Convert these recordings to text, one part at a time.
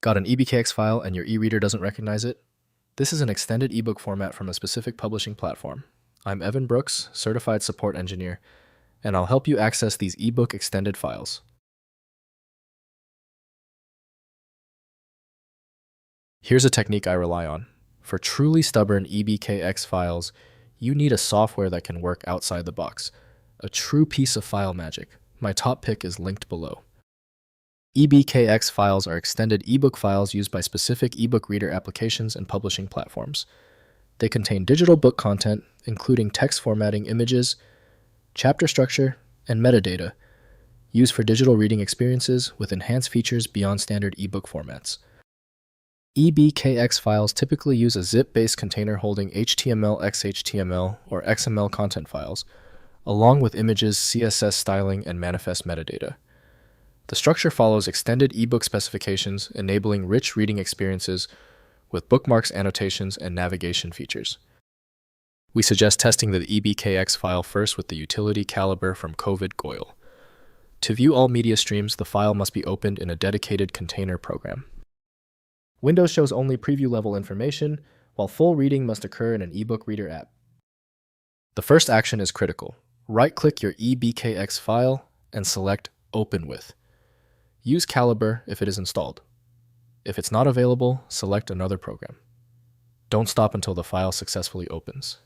Got an EBKX file and your eReader doesn't recognize it? This is an extended ebook format from a specific publishing platform. I'm Evan Brooks, Certified Support Engineer, and I'll help you access these ebook extended files. Here's a technique I rely on. For truly stubborn EBKX files, you need a software that can work outside the box. A true piece of file magic. My top pick is linked below. EBKX files are extended ebook files used by specific ebook reader applications and publishing platforms. They contain digital book content, including text formatting, images, chapter structure, and metadata, used for digital reading experiences with enhanced features beyond standard ebook formats. EBKX files typically use a zip-based container holding HTML XHTML or XML content files, along with images, CSS styling, and manifest metadata. The structure follows extended ebook specifications, enabling rich reading experiences with bookmarks, annotations, and navigation features. We suggest testing the EBKX file first with the utility Calibre from COVID-Goyle. To view all media streams, the file must be opened in a dedicated container program. Windows shows only preview-level information, while full reading must occur in an ebook reader app. The first action is critical. Right-click your EBKX file and select Open With. Use Calibre if it is installed. If it's not available, select another program. Don't stop until the file successfully opens.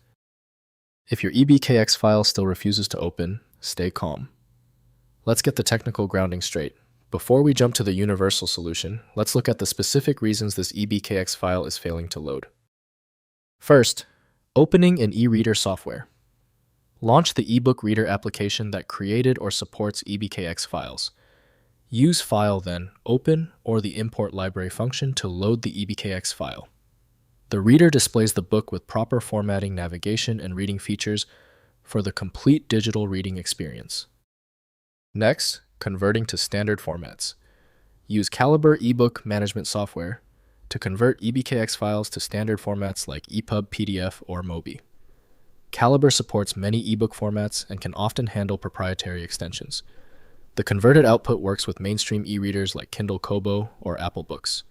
If your EBKX file still refuses to open, stay calm. Let's get the technical grounding straight. Before we jump to the universal solution, let's look at the specific reasons this EBKX file is failing to load. First, opening an eReader software. Launch the ebook reader application that created or supports EBKX files. Use File, then Open or the Import Library function to load the EBKX file. The reader displays the book with proper formatting, navigation, and reading features for the complete digital reading experience. Next, converting to standard formats. Use Calibre ebook management software to convert EBKX files to standard formats like EPUB, PDF, or MOBI. Calibre supports many ebook formats and can often handle proprietary extensions. The converted output works with mainstream e-readers like Kindle Kobo or Apple Books.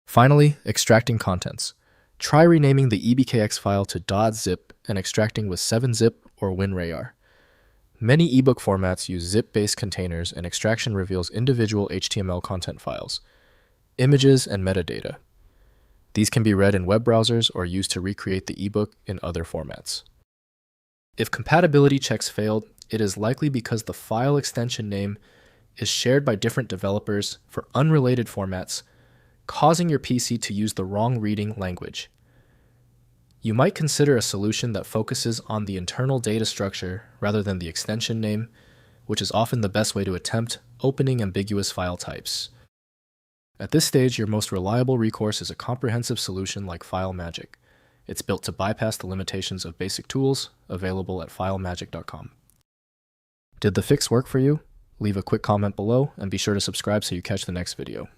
Finally, extracting contents. Try renaming the EBKX file to .zip and extracting with 7-zip or WinRAR. Many ebook formats use zip-based containers, and extraction reveals individual HTML content files, images, and metadata. These can be read in web browsers or used to recreate the ebook in other formats. If compatibility checks failed, it is likely because the file extension name is shared by different developers for unrelated formats, causing your PC to use the wrong reading language. You might consider a solution that focuses on the internal data structure rather than the extension name, which is often the best way to attempt opening ambiguous file types. At this stage, your most reliable recourse is a comprehensive solution like FileMagick. It's built to bypass the limitations of basic tools available at filemagick.com. Did the fix work for you? Leave a quick comment below and be sure to subscribe so you catch the next video.